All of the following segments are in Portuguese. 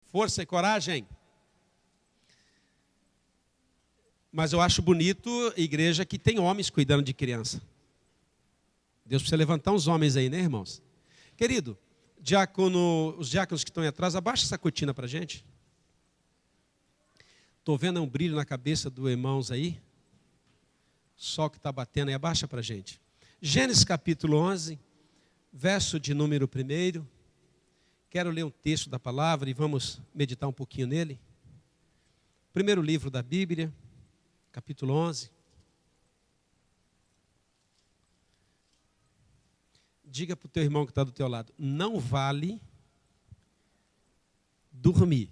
Força e coragem. Mas eu acho bonito a igreja que tem homens cuidando de criança. Deus precisa levantar uns homens aí, né, irmãos? Querido, os diáconos que estão aí atrás, abaixa essa cortina para a gente. Estou vendo um brilho na cabeça dos irmãos aí. Sol que está batendo aí, abaixa para a gente. Gênesis capítulo 11, verso de número 1. Quero ler um texto da palavra e vamos meditar um pouquinho nele. Primeiro livro da Bíblia, capítulo 11. Diga para o teu irmão que está do teu lado, não vale dormir.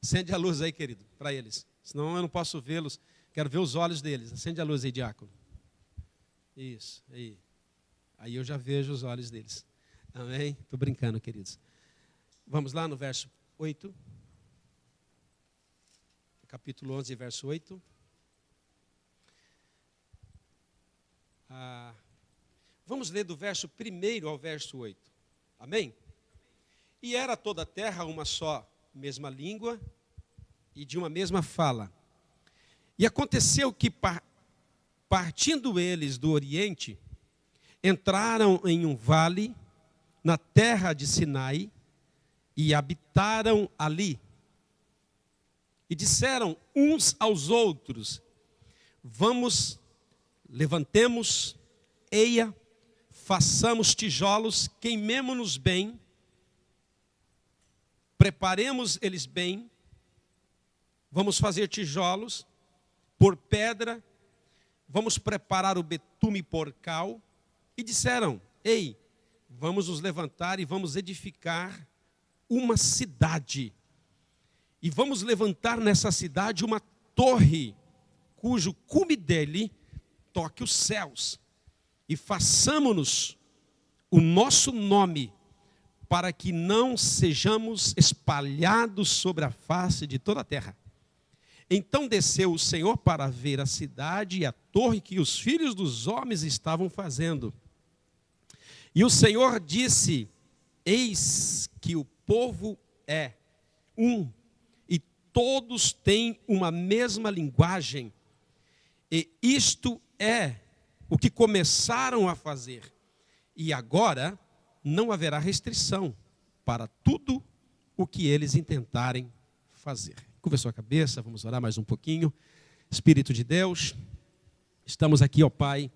Acende a luz aí, querido, para eles. Senão eu não posso vê-los. Quero ver os olhos deles. Acende a luz aí, diácono. Isso, aí. Aí eu já vejo os olhos deles. Amém? Estou brincando, queridos. Vamos lá no verso 8. Capítulo 11, verso 8. Vamos ler do verso 1 ao verso 8. Amém? E era toda a terra uma só mesma língua e de uma mesma fala. E aconteceu que, partindo eles do Oriente, entraram em um vale na terra de Sinai e habitaram ali. E disseram uns aos outros, levantemos, eia, façamos tijolos, queimemo-nos bem, preparemos eles bem, vamos fazer tijolos por pedra, vamos preparar o betume por cal. E disseram, ei, vamos nos levantar e vamos edificar uma cidade. E vamos levantar nessa cidade uma torre, cujo cume dele toque os céus. E façamo-nos o nosso nome, para que não sejamos espalhados sobre a face de toda a terra. Então desceu o Senhor para ver a cidade e a torre que os filhos dos homens estavam fazendo. E o Senhor disse, eis que o povo é um, e todos têm uma mesma linguagem, e isto é o que começaram a fazer. E agora não haverá restrição para tudo o que eles intentarem fazer. Curva sua cabeça, vamos orar mais um pouquinho. Espírito de Deus, estamos aqui, ó Pai,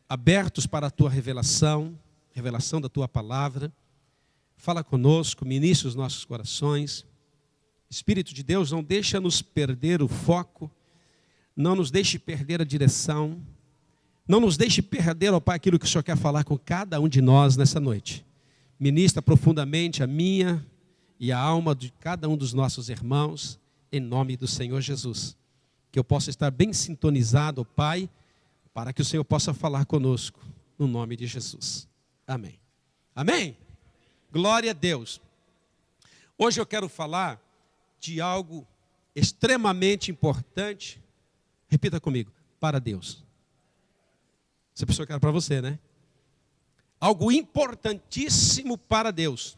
abertos para a Tua revelação da Tua palavra. Fala conosco, ministra os nossos corações. Espírito de Deus, não deixa-nos perder o foco, não nos deixe perder a direção, não nos deixe perder, ó Pai, aquilo que o Senhor quer falar com cada um de nós nessa noite. Ministra profundamente a minha e a alma de cada um dos nossos irmãos, em nome do Senhor Jesus. Que eu possa estar bem sintonizado, ó Pai, para que o Senhor possa falar conosco, no nome de Jesus. Amém. Amém? Glória a Deus. Hoje eu quero falar de algo extremamente importante. Repita comigo, para Deus. Essa pessoa que era para você, né? Algo importantíssimo para Deus.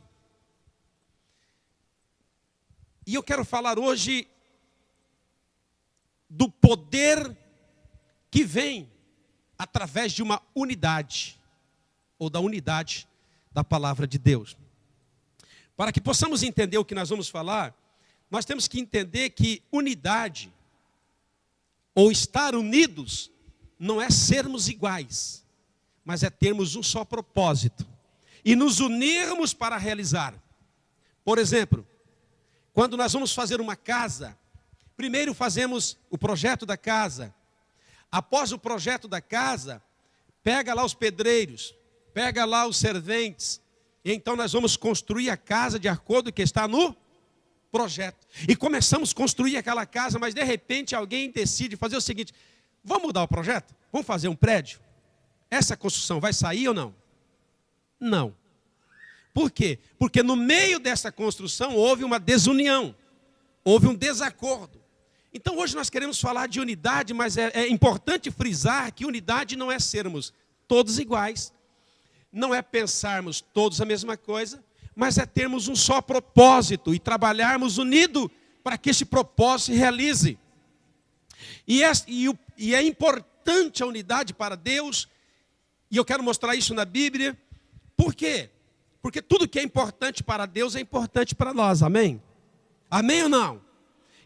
E eu quero falar hoje do poder que vem através de uma unidade, ou da unidade da palavra de Deus. Para que possamos entender o que nós vamos falar, nós temos que entender que unidade, ou estar unidos, não é sermos iguais, mas é termos um só propósito e nos unirmos para realizar. Por exemplo, quando nós vamos fazer uma casa, primeiro fazemos o projeto da casa. Após o projeto da casa, pega lá os pedreiros, pega lá os serventes, e então nós vamos construir a casa de acordo com o que está no projeto. E começamos a construir aquela casa, mas de repente alguém decide fazer o seguinte, vamos mudar o projeto? Vamos fazer um prédio? Essa construção vai sair ou não? Não. Por quê? Porque no meio dessa construção houve uma desunião, houve um desacordo. Então hoje nós queremos falar de unidade, mas é importante frisar que unidade não é sermos todos iguais, não é pensarmos todos a mesma coisa, mas é termos um só propósito e trabalharmos unido para que esse propósito se realize. E é importante a unidade para Deus, e eu quero mostrar isso na Bíblia. Por quê? Porque tudo que é importante para Deus é importante para nós, amém? Amém ou não?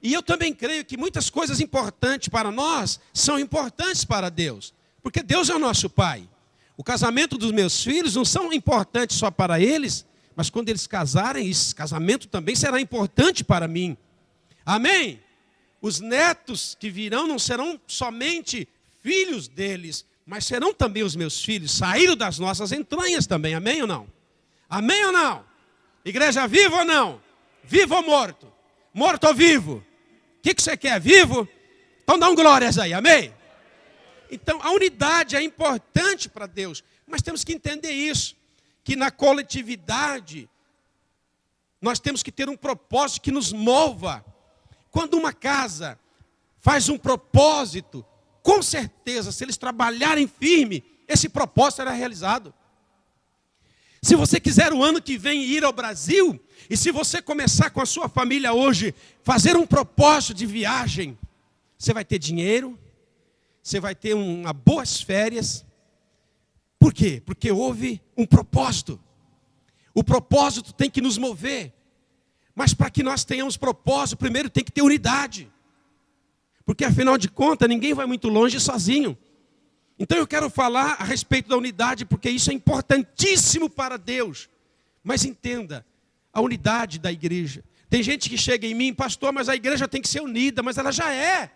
E eu também creio que muitas coisas importantes para nós são importantes para Deus, porque Deus é o nosso Pai. O casamento dos meus filhos não são importantes só para eles, mas quando eles casarem, esse casamento também será importante para mim. Amém? Os netos que virão não serão somente filhos deles, mas serão também os meus filhos, saíram das nossas entranhas também, amém ou não? Amém ou não? Igreja viva ou não? Vivo ou morto? Morto ou vivo? O que você quer? Vivo? Então dá um glórias aí, amém? Então a unidade é importante para Deus, mas temos que entender isso, que na coletividade nós temos que ter um propósito que nos mova. Quando uma casa faz um propósito, com certeza, se eles trabalharem firme, esse propósito será realizado. Se você quiser o ano que vem ir ao Brasil, e se você começar com a sua família hoje, fazer um propósito de viagem, você vai ter dinheiro, você vai ter boas férias. Por quê? Porque houve um propósito. O propósito tem que nos mover. Mas para que nós tenhamos propósito, primeiro tem que ter unidade. Porque afinal de contas, ninguém vai muito longe sozinho. Então eu quero falar a respeito da unidade, porque isso é importantíssimo para Deus. Mas entenda, a unidade da igreja. Tem gente que chega em mim, pastor, mas a igreja tem que ser unida, mas ela já é.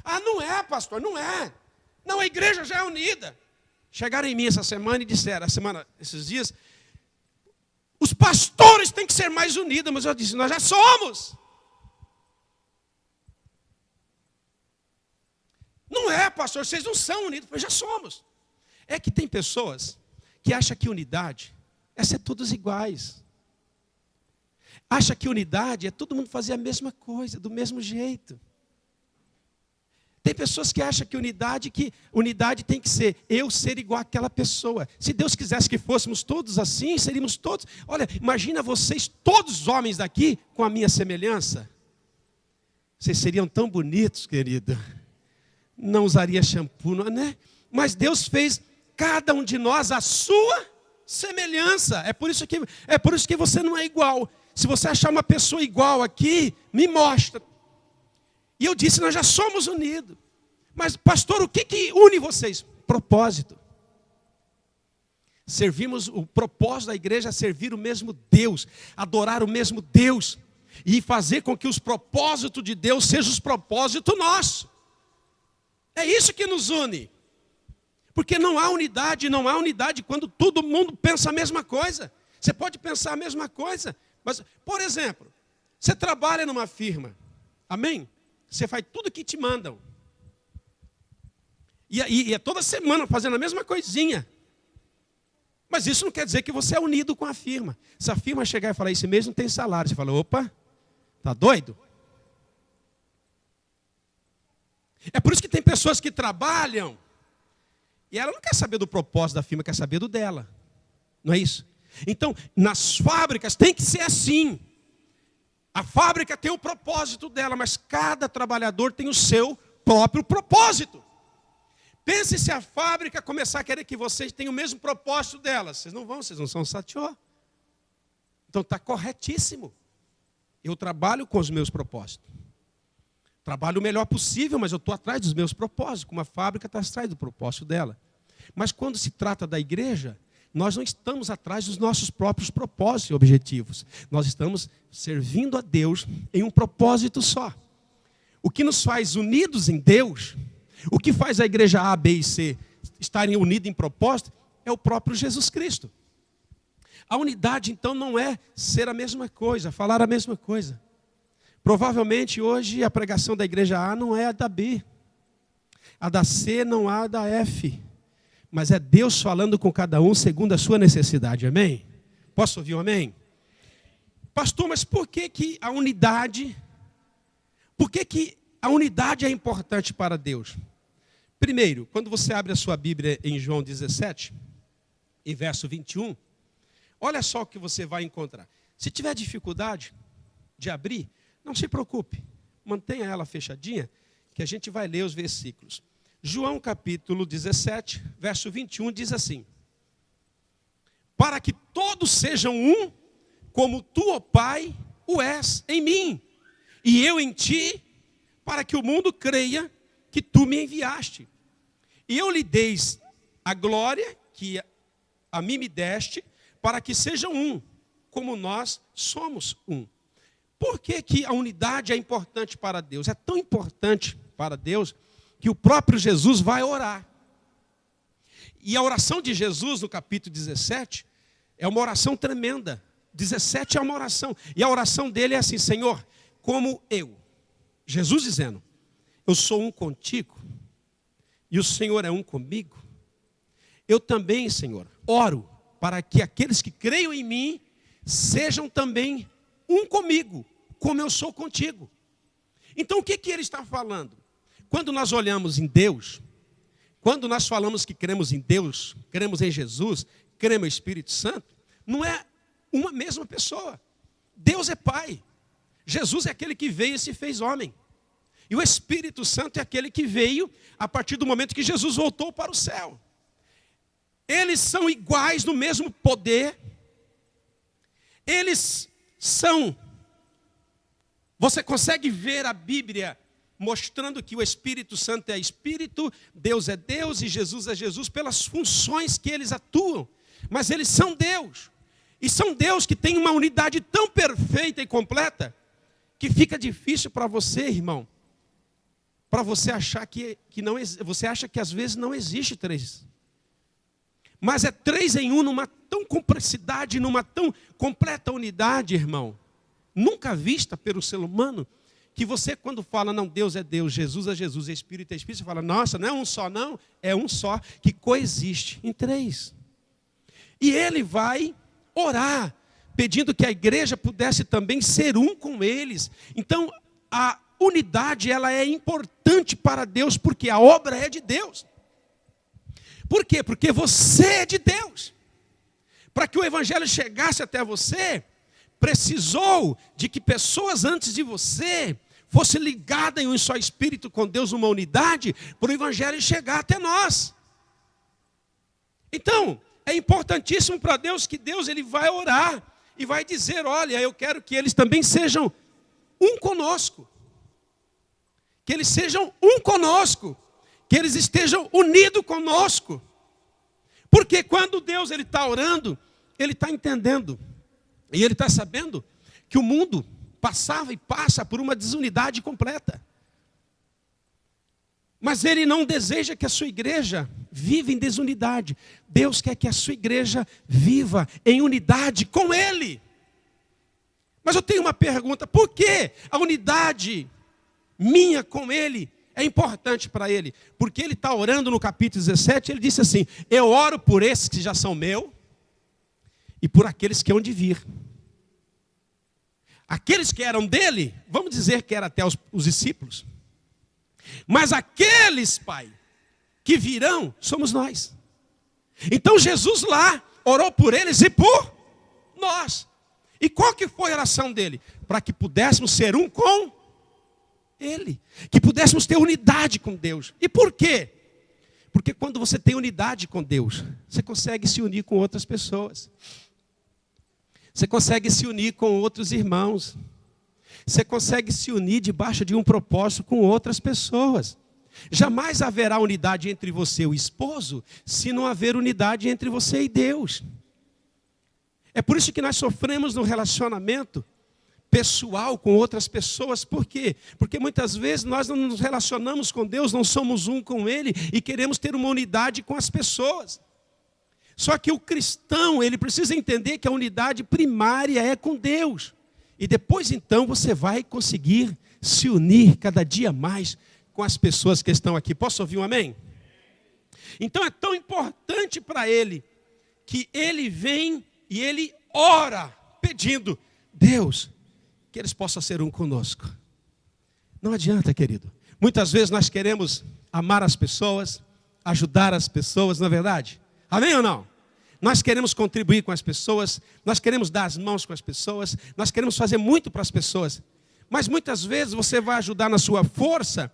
Ah, não é, pastor, não é. Não, a igreja já é unida. Chegaram em mim essa semana e disseram, esses dias, os pastores têm que ser mais unidos, mas eu disse, nós já somos. Não é, pastor, vocês não são unidos, mas já somos. É que tem pessoas que acham que unidade é ser todos iguais. Acha que unidade é todo mundo fazer a mesma coisa, do mesmo jeito. Tem pessoas que acham que unidade tem que ser eu ser igual àquela pessoa. Se Deus quisesse que fôssemos todos assim, seríamos todos. Olha, imagina vocês, todos os homens daqui, com a minha semelhança. Vocês seriam tão bonitos, querido. Não usaria shampoo, né? Mas Deus fez cada um de nós a sua semelhança. É por isso que você não é igual. Se você achar uma pessoa igual aqui, me mostra. E eu disse, nós já somos unidos. Mas, pastor, o que une vocês? Propósito. O propósito da igreja é servir o mesmo Deus, adorar o mesmo Deus, e fazer com que os propósitos de Deus sejam os propósitos nossos. É isso que nos une. Porque não há unidade quando todo mundo pensa a mesma coisa. Você pode pensar a mesma coisa, mas, por exemplo, você trabalha numa firma, amém? Você faz tudo que te mandam. E é toda semana fazendo a mesma coisinha. Mas isso não quer dizer que você é unido com a firma. Se a firma chegar e falar, esse mês não tem salário, você fala, opa, tá doido? É por isso que tem pessoas que trabalham e ela não quer saber do propósito da firma, quer saber do dela. Não é isso? Então, nas fábricas tem que ser assim. A fábrica tem o propósito dela, mas cada trabalhador tem o seu próprio propósito. Pense se a fábrica começar a querer que vocês tenham o mesmo propósito dela. Vocês não são satió. Então está corretíssimo. Eu trabalho com os meus propósitos. Trabalho o melhor possível, mas eu estou atrás dos meus propósitos, como a fábrica está atrás do propósito dela. Mas quando se trata da igreja, nós não estamos atrás dos nossos próprios propósitos e objetivos. Nós estamos servindo a Deus em um propósito só. O que nos faz unidos em Deus, o que faz a igreja A, B e C estarem unidos em propósito, é o próprio Jesus Cristo. A unidade, então, não é ser a mesma coisa, falar a mesma coisa. Provavelmente hoje a pregação da igreja A não é a da B. A da C não é a da F. Mas é Deus falando com cada um segundo a sua necessidade, amém? Posso ouvir um amém? Pastor, mas por que a unidade é importante para Deus? Primeiro, quando você abre a sua Bíblia em João 17, e verso 21, olha só o que você vai encontrar. Se tiver dificuldade de abrir, não se preocupe. Mantenha ela fechadinha, que a gente vai ler os versículos. João capítulo 17, verso 21, diz assim: para que todos sejam um, como tu, ó Pai, o és em mim, e eu em ti, para que o mundo creia que tu me enviaste. E eu lhe deis a glória que a mim me deste, para que sejam um, como nós somos um. Por que que a unidade é importante para Deus? É tão importante para Deus que o próprio Jesus vai orar. E a oração de Jesus, no capítulo 17, é uma oração tremenda. 17 é uma oração. E a oração dele é assim: Senhor, como eu, Jesus dizendo, eu sou um contigo, e o Senhor é um comigo, eu também, Senhor, oro para que aqueles que creiam em mim sejam também um comigo, como eu sou contigo. Então o que ele está falando? Quando nós olhamos em Deus, quando nós falamos que cremos em Deus, cremos em Jesus, cremos no Espírito Santo, não é uma mesma pessoa. Deus é Pai, Jesus é aquele que veio e se fez homem, e o Espírito Santo é aquele que veio a partir do momento que Jesus voltou para o céu. Eles são iguais no mesmo poder, eles são, você consegue ver a Bíblia mostrando que o Espírito Santo é Espírito, Deus é Deus e Jesus é Jesus, pelas funções que eles atuam, mas eles são Deus, e são Deus que tem uma unidade tão perfeita e completa, que fica difícil para você, irmão, para você achar que não, você acha que às vezes não existe três, mas é três em um, numa tão complexidade, numa tão completa unidade, irmão, nunca vista pelo ser humano, que você quando fala, não, Deus é Deus, Jesus é Jesus, Espírito é Espírito, você fala, nossa, não é um só não, é um só, que coexiste em três. E ele vai orar, pedindo que a igreja pudesse também ser um com eles. Então, a unidade, ela é importante para Deus, porque a obra é de Deus. Por quê? Porque você é de Deus. Para que o evangelho chegasse até você, precisou de que pessoas antes de você fossem ligadas em um só espírito com Deus, uma unidade, para o evangelho chegar até nós. Então, é importantíssimo para Deus que Deus ele vai orar e vai dizer, olha, eu quero que eles também sejam um conosco. Que eles sejam um conosco. Que eles estejam unidos conosco. Porque quando Deus ele está orando, ele está entendendo. E ele está sabendo que o mundo passava e passa por uma desunidade completa. Mas ele não deseja que a sua igreja viva em desunidade. Deus quer que a sua igreja viva em unidade com ele. Mas eu tenho uma pergunta, por que a unidade minha com ele é importante para ele? Porque ele está orando no capítulo 17, ele disse assim, eu oro por esses que já são meus e por aqueles que hão de vir. Aqueles que eram dele, vamos dizer que eram até os discípulos. Mas aqueles, Pai, que virão, somos nós. Então Jesus lá orou por eles e por nós. E qual que foi a oração dele? Para que pudéssemos ser um com ele. Que pudéssemos ter unidade com Deus. E por quê? Porque quando você tem unidade com Deus, você consegue se unir com outras pessoas. Você consegue se unir com outros irmãos. Você consegue se unir debaixo de um propósito com outras pessoas. Jamais haverá unidade entre você e o esposo, se não haver unidade entre você e Deus. É por isso que nós sofremos no relacionamento pessoal com outras pessoas. Por quê? Porque muitas vezes nós não nos relacionamos com Deus, não somos um com Ele e queremos ter uma unidade com as pessoas. Só que o cristão, ele precisa entender que a unidade primária é com Deus. E depois então você vai conseguir se unir cada dia mais com as pessoas que estão aqui. Posso ouvir um amém? Então é tão importante para ele que ele vem e ele ora pedindo, Deus, que eles possam ser um conosco. Não adianta, querido. Muitas vezes nós queremos amar as pessoas, ajudar as pessoas, não é verdade? Amém ou não? Nós queremos contribuir com as pessoas, nós queremos dar as mãos com as pessoas, nós queremos fazer muito para as pessoas. Mas muitas vezes você vai ajudar na sua força,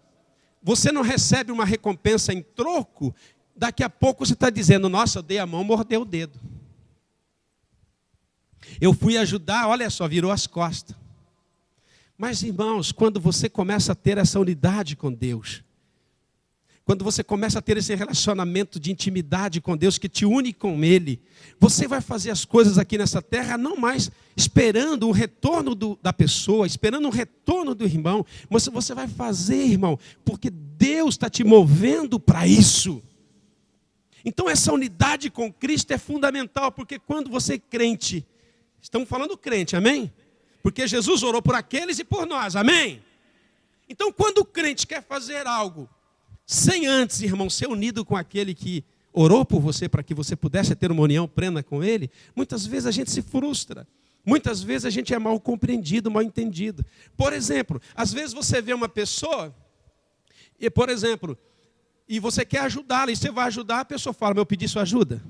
você não recebe uma recompensa em troco, daqui a pouco você está dizendo, nossa, eu dei a mão, mordeu o dedo. Eu fui ajudar, olha só, virou as costas. Mas irmãos, quando você começa a ter essa unidade com Deus, quando você começa a ter esse relacionamento de intimidade com Deus que te une com Ele, você vai fazer as coisas aqui nessa terra não mais esperando um retorno da pessoa, esperando um retorno do irmão, mas você vai fazer, irmão, porque Deus está te movendo para isso. Então essa unidade com Cristo é fundamental, porque quando você é crente, estamos falando crente, amém? Porque Jesus orou por aqueles e por nós, amém? Então quando o crente quer fazer algo, sem antes, irmão, ser unido com aquele que orou por você para que você pudesse ter uma união plena com ele, muitas vezes a gente se frustra. Muitas vezes a gente é mal compreendido, mal entendido. Por exemplo, às vezes você vê uma pessoa, e você quer ajudá-la, e você vai ajudar, a pessoa fala, mas eu pedi sua ajuda.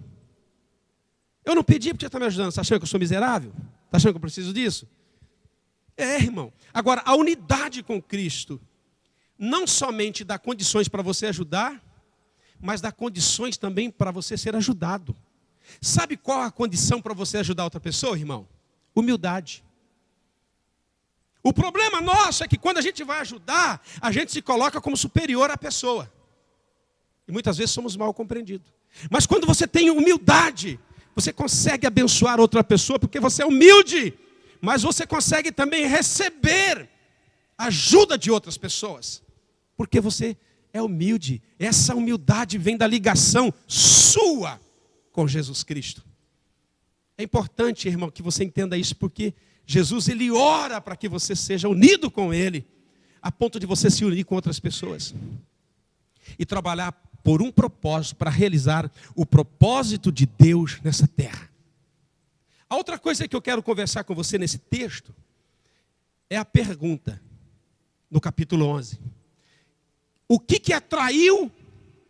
Eu não pedi porque você está me ajudando. Você está achando que eu sou miserável? Está achando que eu preciso disso? Irmão. Agora, a unidade com Cristo não somente dá condições para você ajudar, mas dá condições também para você ser ajudado. Sabe qual a condição para você ajudar outra pessoa, irmão? Humildade. O problema nosso é que quando a gente vai ajudar, a gente se coloca como superior à pessoa. E muitas vezes somos mal compreendidos. Mas quando você tem humildade, você consegue abençoar outra pessoa, porque você é humilde. Mas você consegue também receber ajuda de outras pessoas. Porque você é humilde. Essa humildade vem da ligação sua com Jesus Cristo. É importante, irmão, que você entenda isso, porque Jesus, Ele ora para que você seja unido com Ele, a ponto de você se unir com outras pessoas. E trabalhar por um propósito, para realizar o propósito de Deus nessa terra. A outra coisa que eu quero conversar com você nesse texto, é a pergunta, no capítulo 11. O que atraiu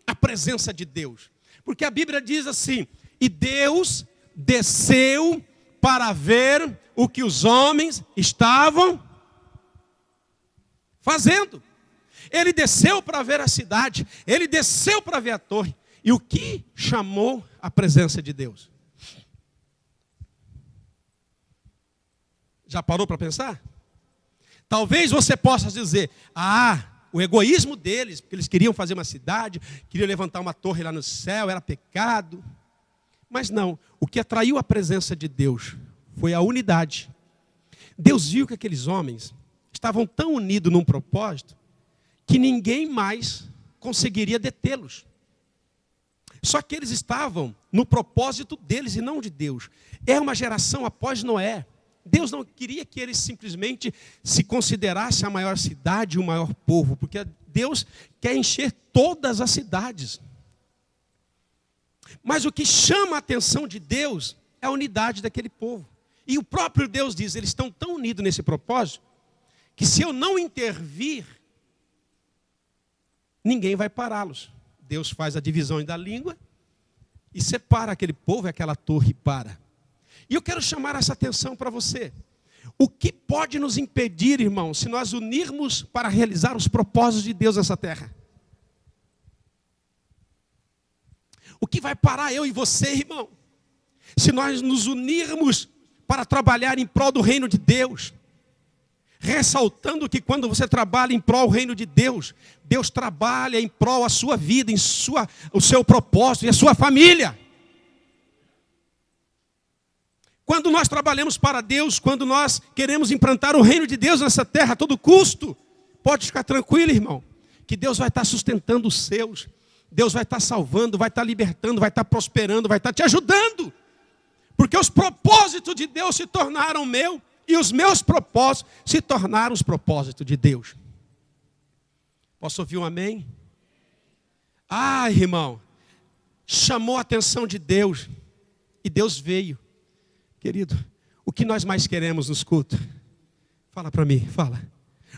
a presença de Deus? Porque a Bíblia diz assim, e Deus desceu para ver o que os homens estavam fazendo. Ele desceu para ver a cidade, ele desceu para ver a torre. E o que chamou a presença de Deus? Já parou para pensar? Talvez você possa dizer, o egoísmo deles, porque eles queriam fazer uma cidade, queriam levantar uma torre lá no céu, era pecado. Mas não, o que atraiu a presença de Deus foi a unidade. Deus viu que aqueles homens estavam tão unidos num propósito, que ninguém mais conseguiria detê-los. Só que eles estavam no propósito deles e não de Deus. É uma geração após Noé. Deus não queria que eles simplesmente se considerassem a maior cidade e o maior povo, porque Deus quer encher todas as cidades. Mas o que chama a atenção de Deus é a unidade daquele povo. E o próprio Deus diz, eles estão tão unidos nesse propósito, que se eu não intervir, ninguém vai pará-los. Deus faz a divisão da língua e separa aquele povo e aquela torre e para. E eu quero chamar essa atenção para você. O que pode nos impedir, irmão, se nós unirmos para realizar os propósitos de Deus nessa terra? O que vai parar eu e você, irmão? Se nós nos unirmos para trabalhar em prol do reino de Deus. Ressaltando que quando você trabalha em prol do reino de Deus, Deus trabalha em prol a sua vida, o seu propósito e a sua família. Quando nós trabalhamos para Deus, quando nós queremos implantar o reino de Deus nessa terra a todo custo, pode ficar tranquilo, irmão, que Deus vai estar sustentando os seus, Deus vai estar salvando, vai estar libertando, vai estar prosperando, vai estar te ajudando. Porque os propósitos de Deus se tornaram meu e os meus propósitos se tornaram os propósitos de Deus. Posso ouvir um amém? Irmão, chamou a atenção de Deus e Deus veio. Querido, o que nós mais queremos nos cultos? Fala para mim, fala.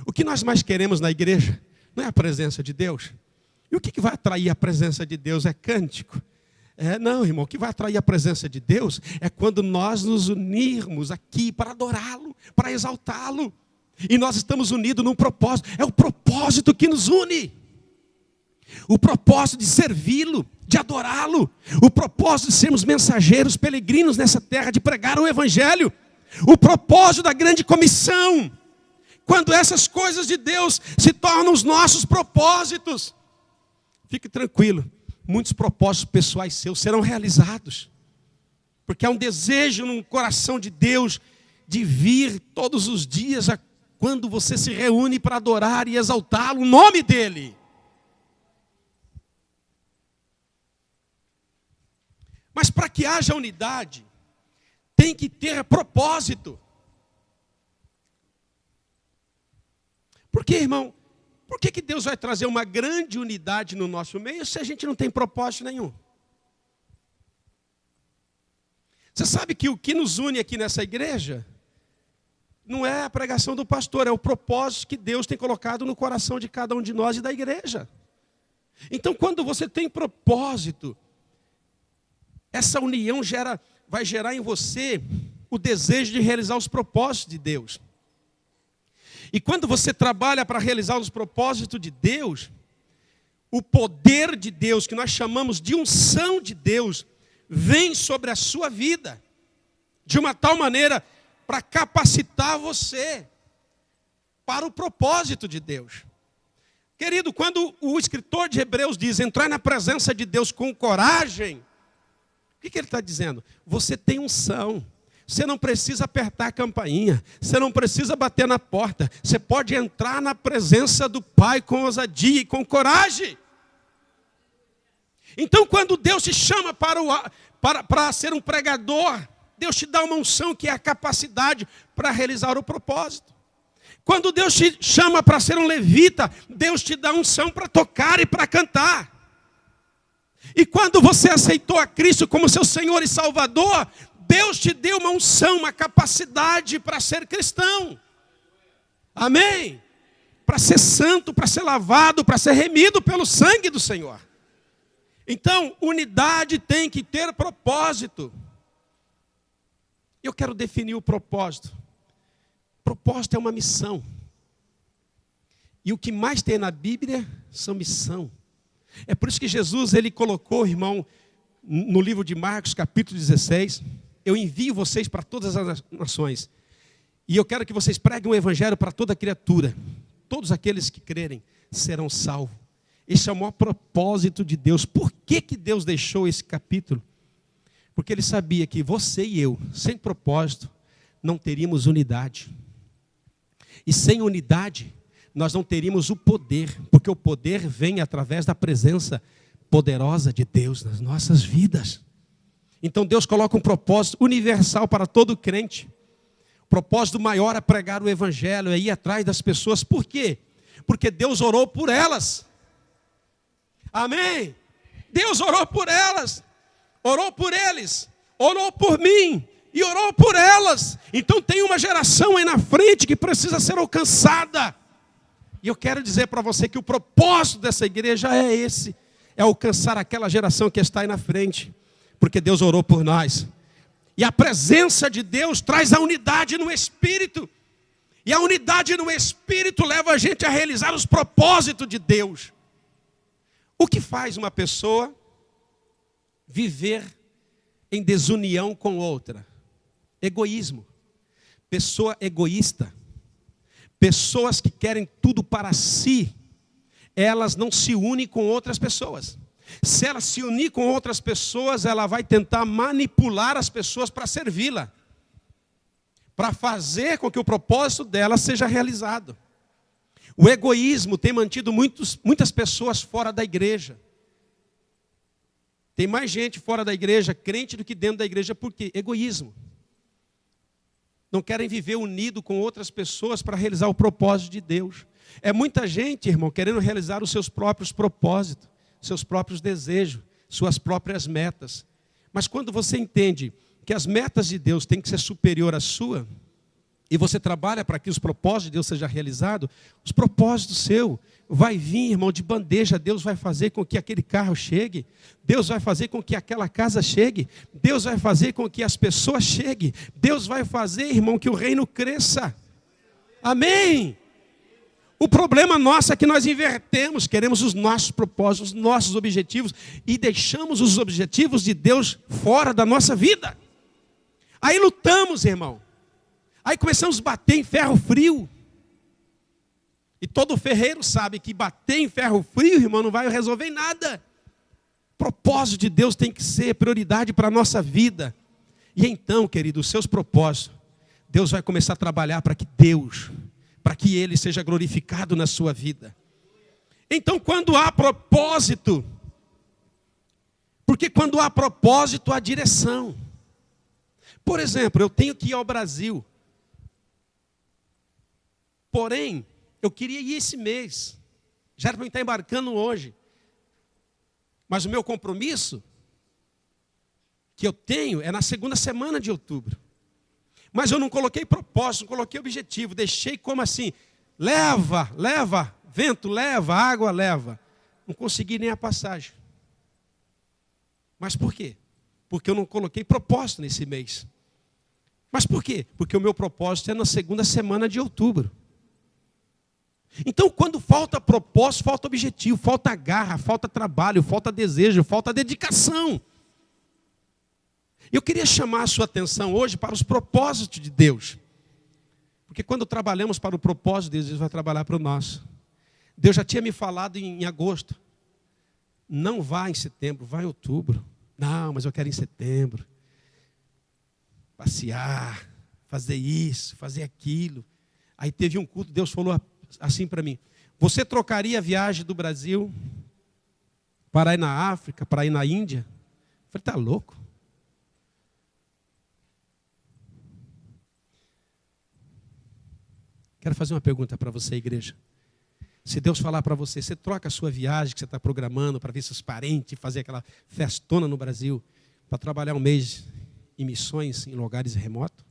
O que nós mais queremos na igreja não é a presença de Deus? E o que vai atrair a presença de Deus? É cântico, Não, irmão, o que vai atrair a presença de Deus é quando nós nos unirmos aqui para adorá-lo, para exaltá-lo. E nós estamos unidos num propósito. É o propósito que nos une. O propósito de servi-lo, de adorá-lo. O propósito de sermos mensageiros, peregrinos nessa terra, de pregar o evangelho. O propósito da grande comissão. Quando essas coisas de Deus se tornam os nossos propósitos, fique tranquilo, muitos propósitos pessoais seus serão realizados. Porque há um desejo no coração de Deus de vir todos os dias quando você se reúne para adorar e exaltá-lo, o nome dele. Mas para que haja unidade, tem que ter propósito. Porque, irmão, por que Deus vai trazer uma grande unidade no nosso meio se a gente não tem propósito nenhum? Você sabe que o que nos une aqui nessa igreja não é a pregação do pastor, é o propósito que Deus tem colocado no coração de cada um de nós e da igreja. Então, quando você tem propósito, essa união vai gerar em você o desejo de realizar os propósitos de Deus. E quando você trabalha para realizar os propósitos de Deus, o poder de Deus, que nós chamamos de unção de Deus, vem sobre a sua vida, de uma tal maneira para capacitar você para o propósito de Deus. Querido, quando o escritor de Hebreus diz entrar na presença de Deus com coragem, o que ele está dizendo? Você tem unção. Você não precisa apertar a campainha. Você não precisa bater na porta. Você pode entrar na presença do Pai com ousadia e com coragem. Então, quando Deus te chama para ser um pregador, Deus te dá uma unção que é a capacidade para realizar o propósito. Quando Deus te chama para ser um levita, Deus te dá unção para tocar e para cantar. E quando você aceitou a Cristo como seu Senhor e Salvador, Deus te deu uma unção, uma capacidade para ser cristão. Amém? Para ser santo, para ser lavado, para ser remido pelo sangue do Senhor. Então, unidade tem que ter propósito. Eu quero definir o propósito. Propósito é uma missão. E o que mais tem na Bíblia são missão. É por isso que Jesus, ele colocou, irmão, no livro de Marcos, capítulo 16, eu envio vocês para todas as nações. E eu quero que vocês preguem o evangelho para toda criatura. Todos aqueles que crerem serão salvos. Esse é o maior propósito de Deus. Por que Deus deixou esse capítulo? Porque ele sabia que você e eu, sem propósito, não teríamos unidade. E sem unidade, nós não teríamos o poder. Porque o poder vem através da presença poderosa de Deus nas nossas vidas. Então Deus coloca um propósito universal para todo crente. O propósito maior é pregar o evangelho, é ir atrás das pessoas. Por quê? Porque Deus orou por elas. Amém? Deus orou por elas, orou por eles, orou por mim e orou por elas. Então tem uma geração aí na frente que precisa ser alcançada. E eu quero dizer para você que o propósito dessa igreja é esse. É alcançar aquela geração que está aí na frente. Porque Deus orou por nós. E a presença de Deus traz a unidade no Espírito. E a unidade no Espírito leva a gente a realizar os propósitos de Deus. O que faz uma pessoa viver em desunião com outra? Egoísmo. Pessoa egoísta. Pessoas que querem tudo para si, elas não se unem com outras pessoas. Se ela se unir com outras pessoas, ela vai tentar manipular as pessoas para servi-la. Para fazer com que o propósito dela seja realizado. O egoísmo tem mantido muitas pessoas fora da igreja. Tem mais gente fora da igreja, crente, do que dentro da igreja. Por quê? Egoísmo. Não querem viver unido com outras pessoas para realizar o propósito de Deus. É muita gente, irmão, querendo realizar os seus próprios propósitos, seus próprios desejos, suas próprias metas. Mas quando você entende que as metas de Deus têm que ser superior à sua, e você trabalha para que os propósitos de Deus sejam realizados, os propósitos seus vai vir, irmão, de bandeja. Deus vai fazer com que aquele carro chegue, Deus vai fazer com que aquela casa chegue, Deus vai fazer com que as pessoas cheguem, Deus vai fazer, irmão, que o reino cresça. Amém? O problema nosso é que nós invertemos, queremos os nossos propósitos, os nossos objetivos, e deixamos os objetivos de Deus fora da nossa vida. Aí lutamos, irmão. Aí começamos a bater em ferro frio. E todo ferreiro sabe que bater em ferro frio, irmão, não vai resolver nada. O propósito de Deus tem que ser prioridade para a nossa vida. E então, querido, os seus propósitos, Deus vai começar a trabalhar para que Ele seja glorificado na sua vida. Então, quando há propósito, porque quando há propósito, há direção. Por exemplo, eu tenho que ir ao Brasil. Porém, eu queria ir esse mês. Já era para eu estar embarcando hoje. Mas o meu compromisso que eu tenho é na segunda semana de outubro. Mas eu não coloquei propósito, não coloquei objetivo. Deixei como assim, leva, vento leva, água leva. Não consegui nem a passagem. Mas por quê? Porque eu não coloquei propósito nesse mês. Mas por quê? Porque o meu propósito é na segunda semana de outubro. Então, quando falta propósito, falta objetivo, falta garra, falta trabalho, falta desejo, falta dedicação. Eu queria chamar a sua atenção hoje para os propósitos de Deus. Porque quando trabalhamos para o propósito de Deus, Deus vai trabalhar para o nosso. Deus já tinha me falado em agosto. Não vá em setembro, vá em outubro. Não, mas eu quero em setembro. Passear, fazer isso, fazer aquilo. Aí teve um culto, Deus falou assim para mim: você trocaria a viagem do Brasil para ir na África, para ir na Índia? Eu falei, está louco? Quero fazer uma pergunta para você, igreja. Se Deus falar para você, você troca a sua viagem que você está programando para ver seus parentes, fazer aquela festona no Brasil, para trabalhar um mês em missões em lugares remotos?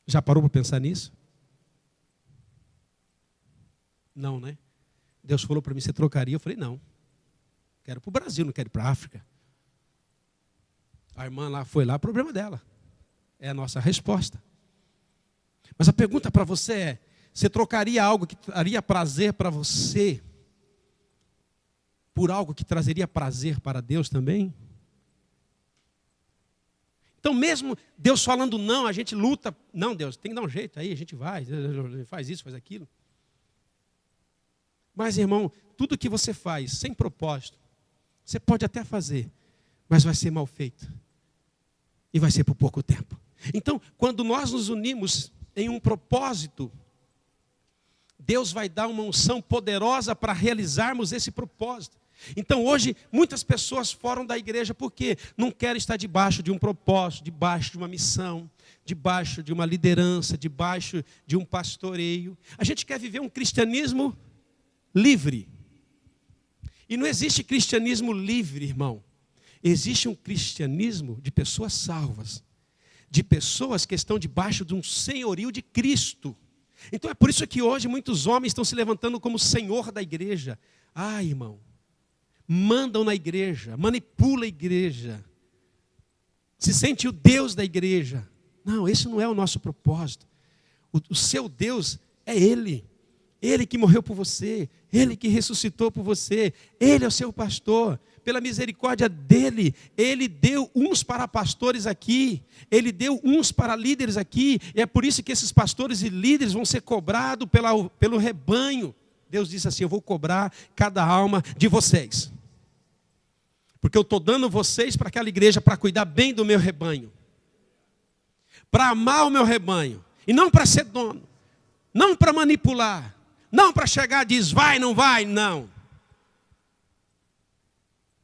Já parou para pensar nisso? Não, né? Deus falou para mim, você trocaria? Eu falei, não. Quero para o Brasil, não quero ir para a África. A irmã lá foi lá, problema dela. É a nossa resposta. Mas a pergunta para você é, você trocaria algo que traria prazer para você por algo que trazeria prazer para Deus também? Então, mesmo Deus falando não, a gente luta. Não, Deus, tem que dar um jeito aí, a gente vai, faz isso, faz aquilo. Mas, irmão, tudo que você faz sem propósito, você pode até fazer, mas vai ser mal feito. E vai ser por pouco tempo. Então, quando nós nos unimos em um propósito, Deus vai dar uma unção poderosa para realizarmos esse propósito. Então hoje muitas pessoas fora da igreja porque não querem estar debaixo de um propósito, debaixo de uma missão, debaixo de uma liderança, debaixo de um pastoreio. A gente quer viver um cristianismo livre. E não existe cristianismo livre, irmão. Existe um cristianismo de pessoas salvas, de pessoas que estão debaixo de um senhorio de Cristo. Então é por isso que hoje muitos homens estão se levantando como senhor da igreja. Ah, irmão, mandam na igreja, manipula a igreja, se sente o Deus da igreja. Não, esse não é o nosso propósito. O seu Deus é Ele. Ele que morreu por você, Ele que ressuscitou por você, Ele é o seu pastor. Pela misericórdia dEle, Ele deu uns para pastores aqui, Ele deu uns para líderes aqui, e é por isso que esses pastores e líderes vão ser cobrados pelo rebanho. Deus disse assim, eu vou cobrar cada alma de vocês. Porque eu estou dando vocês para aquela igreja para cuidar bem do meu rebanho. Para amar o meu rebanho. E não para ser dono. Não para manipular. Não para chegar e dizer, vai, não vai, não.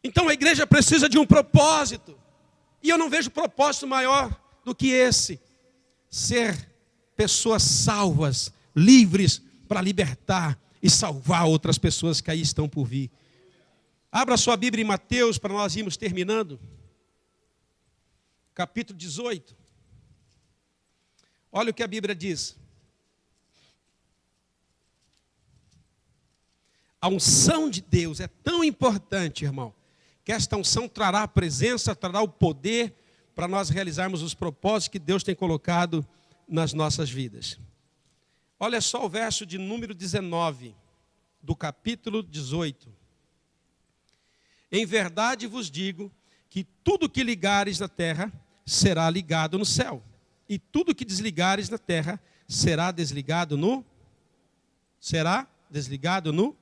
Então a igreja precisa de um propósito. E eu não vejo propósito maior do que esse. Ser pessoas salvas, livres para libertar e salvar outras pessoas que aí estão por vir. Abra sua Bíblia em Mateus para nós irmos terminando. Capítulo 18. Olha o que a Bíblia diz. A unção de Deus é tão importante, irmão, que esta unção trará a presença, trará o poder para nós realizarmos os propósitos que Deus tem colocado nas nossas vidas. Olha só o verso de número 19, do capítulo 18. Em verdade vos digo que tudo que ligares na terra será ligado no céu, e tudo que desligares na terra será desligado no... Será desligado no...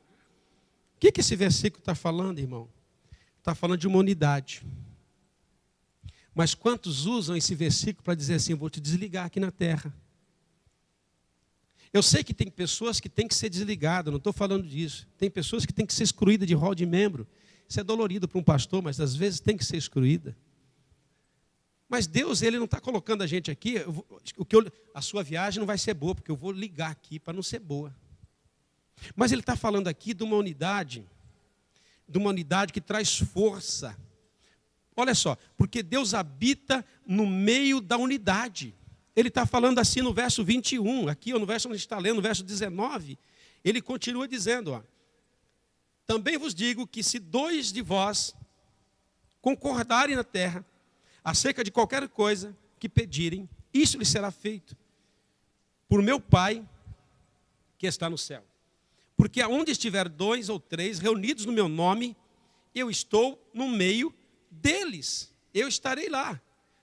O que esse versículo está falando, irmão? Está falando de uma unidade. Mas quantos usam esse versículo para dizer assim, eu vou te desligar aqui na terra? Eu sei que tem pessoas que têm que ser desligadas, não estou falando disso. Tem pessoas que têm que ser excluídas de rol de membro. Isso é dolorido para um pastor, mas às vezes tem que ser excluída. Mas Deus, Ele não está colocando a gente aqui, a sua viagem não vai ser boa, porque eu vou ligar aqui para não ser boa. Mas Ele está falando aqui de uma unidade que traz força. Olha só, porque Deus habita no meio da unidade. Ele está falando assim no verso 21, aqui no verso onde a gente está lendo, no verso 19, ele continua dizendo, ó, também vos digo que se 2 de vós concordarem na terra, acerca de qualquer coisa que pedirem, isso lhes será feito por meu Pai que está no céu. Porque aonde estiver 2 ou 3 reunidos no meu nome, eu estou no meio deles. Eu estarei lá.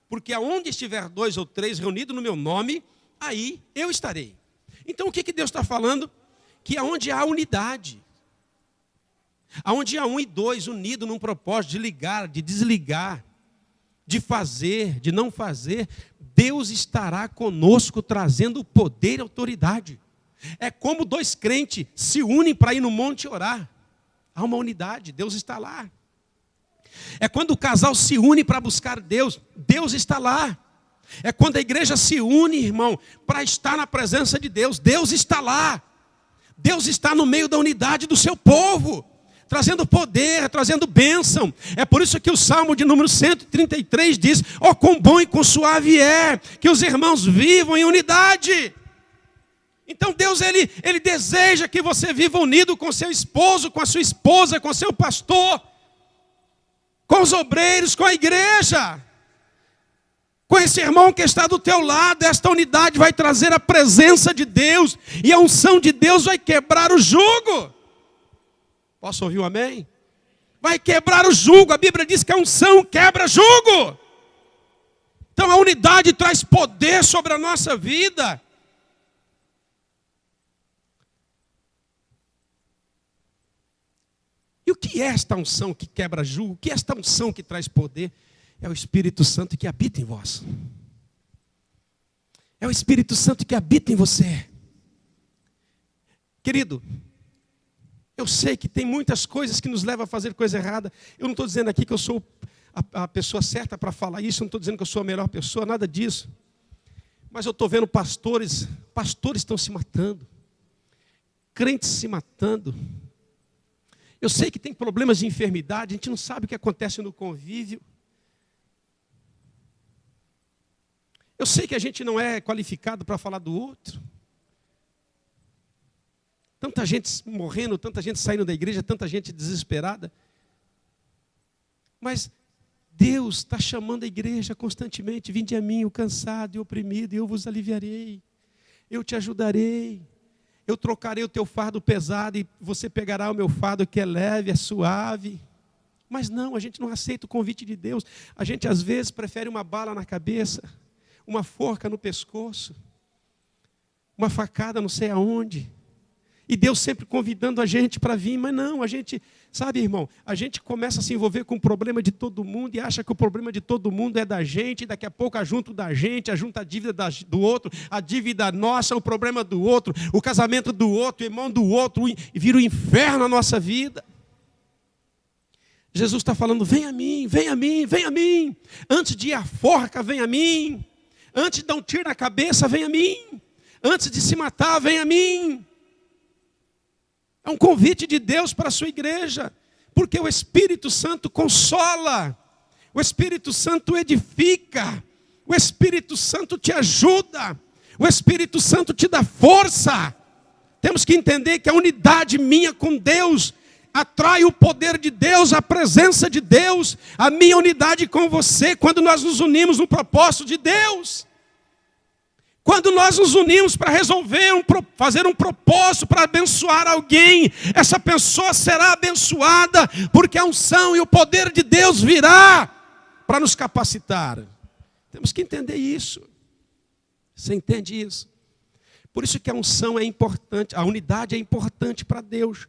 Porque aonde estiver 2 ou 3 reunidos no meu nome, aí eu estarei. Então o que Deus está falando? Que aonde há unidade, aonde há 1 e 2 unidos num propósito de ligar, de desligar, de fazer, de não fazer, Deus estará conosco trazendo poder e autoridade. É como 2 crentes se unem para ir no monte orar. Há uma unidade, Deus está lá. É quando o casal se une para buscar Deus, Deus está lá. É quando a igreja se une, irmão, para estar na presença de Deus, Deus está lá. Deus está no meio da unidade do seu povo, trazendo poder, trazendo bênção. É por isso que o Salmo de número 133 diz, ó, quão bom e quão suave é que os irmãos vivam em unidade. Então Deus, ele deseja que você viva unido com seu esposo, com a sua esposa, com seu pastor, com os obreiros, com a igreja, com esse irmão que está do teu lado. Esta unidade vai trazer a presença de Deus, e a unção de Deus vai quebrar o jugo. Posso ouvir um amém? Vai quebrar o jugo. A Bíblia diz que a unção quebra jugo. Então a unidade traz poder sobre a nossa vida. E o que é esta unção que quebra jugo? O que é esta unção que traz poder? É o Espírito Santo que habita em vós. É o Espírito Santo que habita em você. Querido, eu sei que tem muitas coisas que nos levam a fazer coisa errada. Eu não estou dizendo aqui que eu sou a pessoa certa para falar isso. Eu não estou dizendo que eu sou a melhor pessoa, nada disso. Mas eu estou vendo pastores estão se matando. Crentes se matando. Eu sei que tem problemas de enfermidade, a gente não sabe o que acontece no convívio. Eu sei que a gente não é qualificado para falar do outro. Tanta gente morrendo, tanta gente saindo da igreja, tanta gente desesperada. Mas Deus está chamando a igreja constantemente. Vinde a mim, o cansado e oprimido, e eu vos aliviarei. Eu te ajudarei. Eu trocarei o teu fardo pesado e você pegará o meu fardo que é leve, é suave. Mas não, a gente não aceita o convite de Deus. A gente às vezes prefere uma bala na cabeça, uma forca no pescoço, uma facada não sei aonde. E Deus sempre convidando a gente para vir, mas não, a gente, sabe, irmão, a gente começa a se envolver com o problema de todo mundo e acha que o problema de todo mundo é da gente, e daqui a pouco ajunta da gente, ajunta a dívida do outro, a dívida nossa, o problema do outro, o casamento do outro, o irmão do outro, e vira o inferno na nossa vida. Jesus está falando, vem a mim, vem a mim, vem a mim. Antes de ir à forca, vem a mim. Antes de dar um tiro na cabeça, vem a mim. Antes de se matar, vem a mim. É um convite de Deus para a sua igreja, porque o Espírito Santo consola, o Espírito Santo edifica, o Espírito Santo te ajuda, O Espírito Santo te dá força. Temos que entender que a unidade minha com Deus atrai o poder de Deus, a presença de Deus, a minha unidade com você, quando nós nos unimos no propósito de Deus. Quando nós nos unimos para fazer um propósito para abençoar alguém, essa pessoa será abençoada, porque a unção e o poder de Deus virá para nos capacitar. Temos que entender isso. Você entende isso? Por isso que a unção é importante, a unidade é importante para Deus.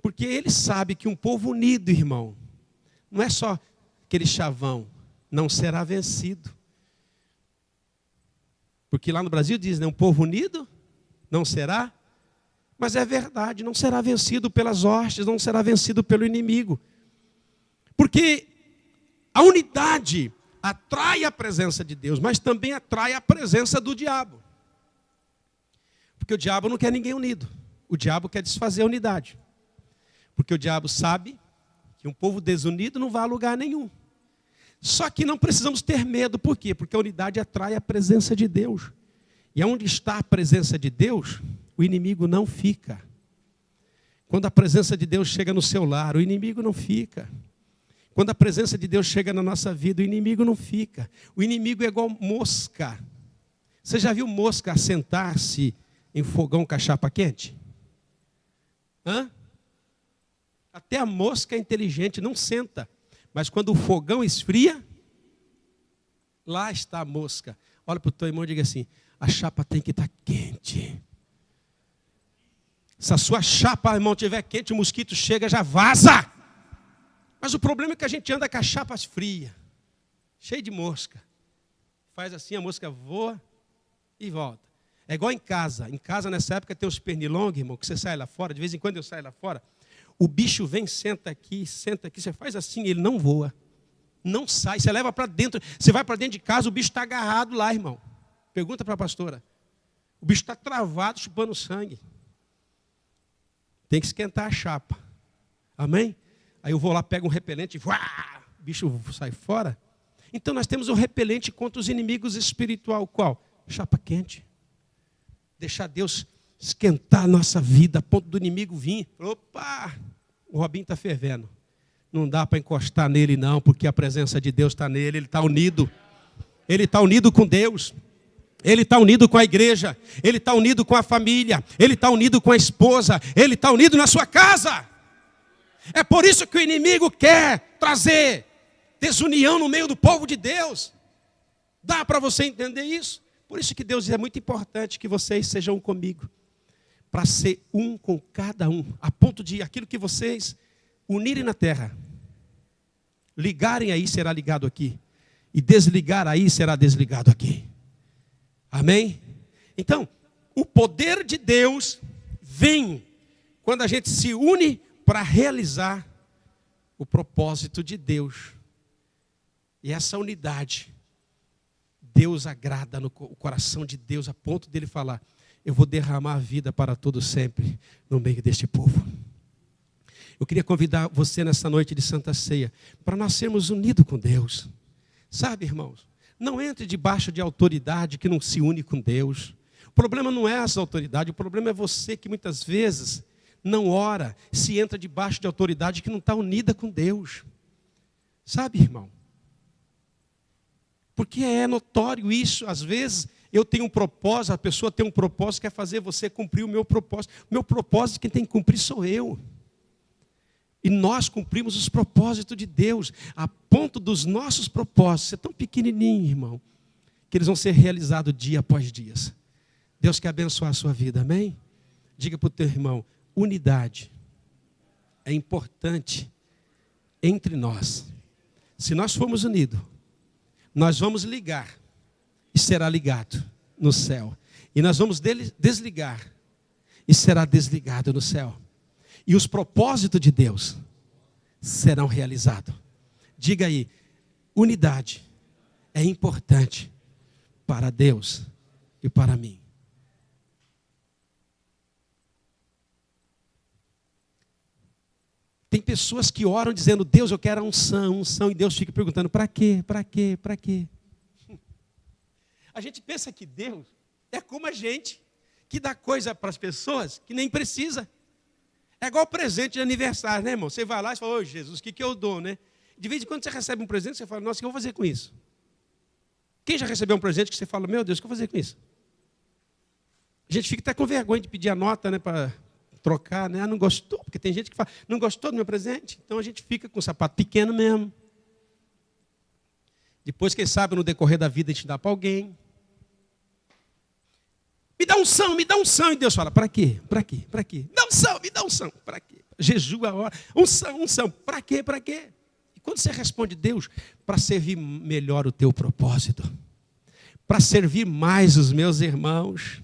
Porque Ele sabe que um povo unido, irmão, não é só aquele chavão, não será vencido. Porque lá no Brasil diz, né, um povo unido não será, mas é verdade, não será vencido pelas hostes, não será vencido pelo inimigo. Porque a unidade atrai a presença de Deus, mas também atrai a presença do diabo. Porque o diabo não quer ninguém unido, o diabo quer desfazer a unidade. Porque o diabo sabe que um povo desunido não vai a lugar nenhum. Só que não precisamos ter medo. Por quê? Porque a unidade atrai a presença de Deus. E onde está a presença de Deus, o inimigo não fica. Quando a presença de Deus chega no seu lar, o inimigo não fica. Quando a presença de Deus chega na nossa vida, o inimigo não fica. O inimigo é igual mosca. Você já viu mosca assentar-se em fogão com a chapa quente? Hã? Até a mosca é inteligente, não senta. Mas quando o fogão esfria, lá está a mosca. Olha para o teu irmão e diga assim, a chapa tem que estar quente. Se a sua chapa, irmão, estiver quente, o mosquito chega, já vaza. Mas o problema é que a gente anda com a chapa fria, cheia de mosca. Faz assim, a mosca voa e volta. É igual em casa. Em casa, nessa época, tem os pernilongos, irmão, que você sai lá fora. De vez em quando eu saio lá fora. O bicho vem, senta aqui, você faz assim, ele não voa, não sai, você leva para dentro, você vai para dentro de casa, o bicho está agarrado lá, irmão. Pergunta para a pastora, o bicho está travado, chupando sangue. Tem que esquentar a chapa, amém? Aí eu vou lá, pego um repelente, o bicho sai fora. Então nós temos um repelente contra os inimigos espiritual, qual? Chapa quente. Deixar Deus esquentar a nossa vida, a ponto do inimigo vir. Opa, o Robinho está fervendo. Não dá para encostar nele não, porque a presença de Deus está nele, ele está unido. Ele está unido com Deus. Ele está unido com a igreja. Ele está unido com a família. Ele está unido com a esposa. Ele está unido na sua casa. É por isso que o inimigo quer trazer desunião no meio do povo de Deus. Dá para você entender isso? Por isso que Deus é muito importante que vocês sejam comigo. Para ser um com cada um, a ponto de aquilo que vocês unirem na terra, ligarem aí, será ligado aqui, e desligar aí, será desligado aqui. Amém? Então, o poder de Deus vem quando a gente se une para realizar o propósito de Deus. E essa unidade, Deus agrada no coração de Deus, a ponto dele falar, eu vou derramar a vida para todo sempre no meio deste povo. Eu queria convidar você nessa noite de Santa Ceia para nós sermos unidos com Deus. Sabe, irmãos, não entre debaixo de autoridade que não se une com Deus. O problema não é essa autoridade, o problema é você que muitas vezes não ora, se entra debaixo de autoridade que não está unida com Deus. Sabe, irmão? Porque é notório isso, às vezes eu tenho um propósito, a pessoa tem um propósito, quer fazer você cumprir o meu propósito. O meu propósito, quem tem que cumprir sou eu. E nós cumprimos os propósitos de Deus, a ponto dos nossos propósitos ser tão pequenininho, irmão, que eles vão ser realizados dia após dia. Deus quer abençoar a sua vida, amém? Diga para o teu irmão, unidade é importante entre nós. Se nós formos unidos, nós vamos ligar e será ligado no céu. E nós vamos desligar e será desligado no céu. E os propósitos de Deus serão realizados. Diga aí, unidade é importante para Deus e para mim. Tem pessoas que oram dizendo, Deus, eu quero a unção, e Deus fica perguntando, para quê, para quê, para quê? A gente pensa que Deus É como a gente que dá coisa para as pessoas que nem precisa. É igual presente de aniversário, né, irmão? Você vai lá e fala, ô Jesus, o que eu dou, né? De vez em quando você recebe um presente, você fala, nossa, o que eu vou fazer com isso? Quem já recebeu um presente que você fala, meu Deus, o que eu vou fazer com isso? A gente fica até com vergonha de pedir a nota, né, para trocar, né? Ah, não gostou, porque tem gente que fala, não gostou do meu presente? Então a gente fica com um sapato pequeno mesmo. Depois, quem sabe, no decorrer da vida, a gente dá para alguém. Me dá unção, me dá unção. E Deus fala, para quê? Para quê? Para quê? Me dá unção. Para quê? Jejua a hora. Unção. Para quê? Para quê? E quando você responde, Deus, para servir melhor o teu propósito. Para servir mais os meus irmãos.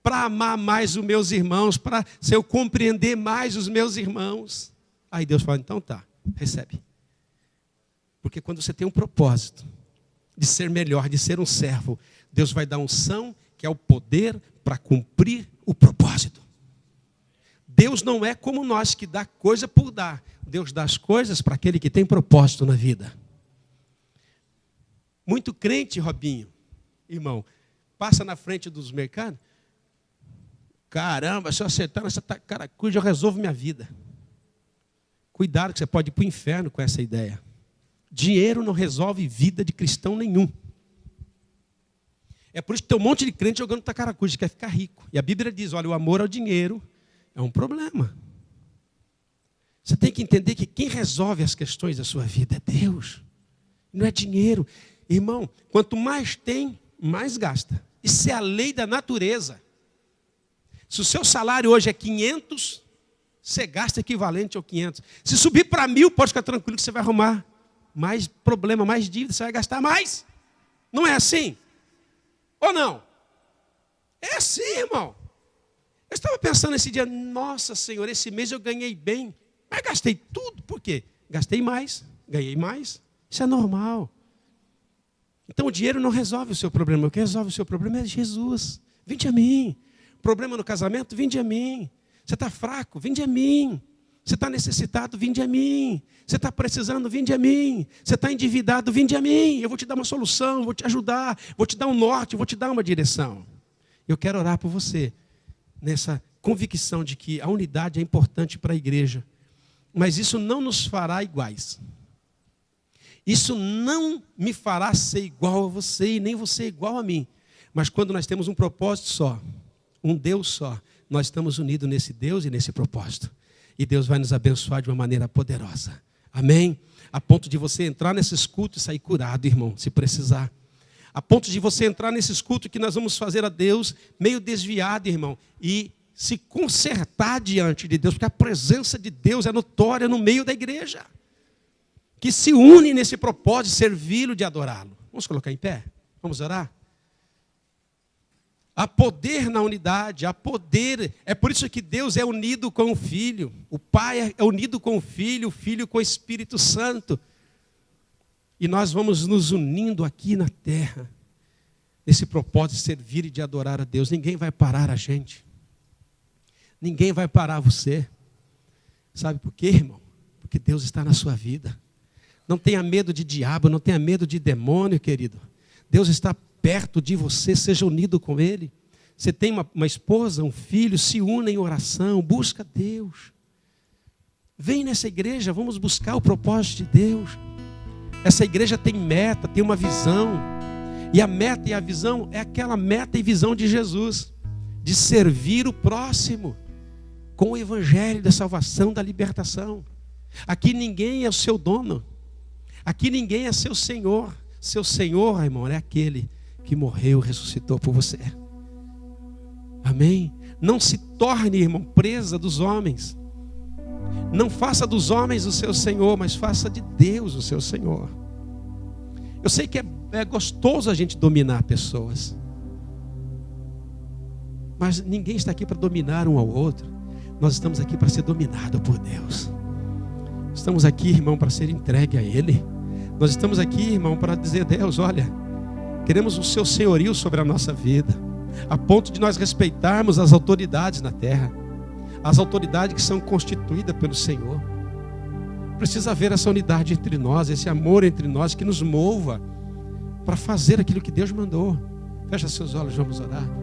Para amar mais os meus irmãos. Para eu compreender mais os meus irmãos. Aí Deus fala, então tá, recebe. Porque quando você tem um propósito de ser melhor, de ser um servo, Deus vai dar unção, que é o poder para cumprir o propósito. Deus não é como nós que dá coisa por dar. Deus dá as coisas para aquele que tem propósito na vida. Muito crente, Robinho, irmão, passa na frente dos mercados. Caramba, se eu acertar nessa caracuja, eu resolvo minha vida. Cuidado que você pode ir para o inferno com essa ideia. Dinheiro não resolve vida de cristão nenhum. É por isso que tem um monte de crente jogando tacaracuja, quer ficar rico. E a Bíblia diz, olha, o amor ao dinheiro é um problema. Você tem que entender que quem resolve as questões da sua vida é Deus. Não é dinheiro. Irmão, quanto mais tem, mais gasta. Isso é a lei da natureza. Se o seu salário hoje é 500, você gasta equivalente ao 500. Se subir para 1.000, pode ficar tranquilo que você vai arrumar mais problema, mais dívida, você vai gastar mais. Não é assim? Ou não? É assim, irmão. Eu estava pensando esse dia, nossa Senhor, esse mês eu ganhei bem, mas gastei tudo. Por quê? Gastei mais, ganhei mais. Isso é normal. Então o dinheiro não resolve o seu problema. O que resolve o seu problema é Jesus. Vinde a mim. Problema no casamento? Vinde a mim. Você está fraco? Vinde a mim. Você está necessitado? Vinde a mim. Você está precisando? Vinde a mim. Você está endividado? Vinde a mim. Eu vou te dar uma solução, vou te ajudar, vou te dar um norte, vou te dar uma direção. Eu quero orar por você, nessa convicção de que a unidade é importante para a igreja. Mas isso não nos fará iguais. Isso não me fará ser igual a você e nem você igual a mim. Mas quando nós temos um propósito só, um Deus só, nós estamos unidos nesse Deus e nesse propósito. E Deus vai nos abençoar de uma maneira poderosa. Amém? A ponto de você entrar nesses cultos e sair curado, irmão, se precisar. A ponto de você entrar nesses cultos que nós vamos fazer a Deus meio desviado, irmão, e se consertar diante de Deus, porque a presença de Deus é notória no meio da igreja, que se une nesse propósito de servi-lo, de adorá-lo. Vamos colocar em pé? Vamos orar? Há poder na unidade, há poder. É por isso que Deus é unido com o Filho. O Pai é unido com o Filho com o Espírito Santo. E nós vamos nos unindo aqui na terra, nesse propósito de servir e de adorar a Deus. Ninguém vai parar a gente. Ninguém vai parar você. Sabe por quê, irmão? Porque Deus está na sua vida. Não tenha medo de diabo, não tenha medo de demônio, querido. Deus está perto de você, seja unido com Ele. Você tem uma esposa, um filho, se une em oração, busca Deus. Vem nessa igreja, vamos buscar o propósito de Deus. Essa igreja tem meta, tem uma visão. E a meta e a visão é aquela meta e visão de Jesus, de servir o próximo com o evangelho da salvação, da libertação. Aqui ninguém é o seu dono. Aqui ninguém é seu senhor. Seu senhor, irmão, é aquele que morreu e ressuscitou por você. Amém? Não se torne, irmão, presa dos homens. Não faça dos homens o seu senhor, mas faça de Deus o seu senhor. Eu sei que é gostoso a gente dominar pessoas. Mas ninguém está aqui para dominar um ao outro. Nós estamos aqui para ser dominado por Deus. Estamos aqui, irmão, para ser entregue a Ele. Nós estamos aqui, irmão, para dizer a Deus, olha, queremos o seu senhorio sobre a nossa vida, a ponto de nós respeitarmos as autoridades na terra, as autoridades que são constituídas pelo Senhor. Precisa haver essa unidade entre nós, esse amor entre nós que nos mova para fazer aquilo que Deus mandou. Fecha seus olhos, vamos orar.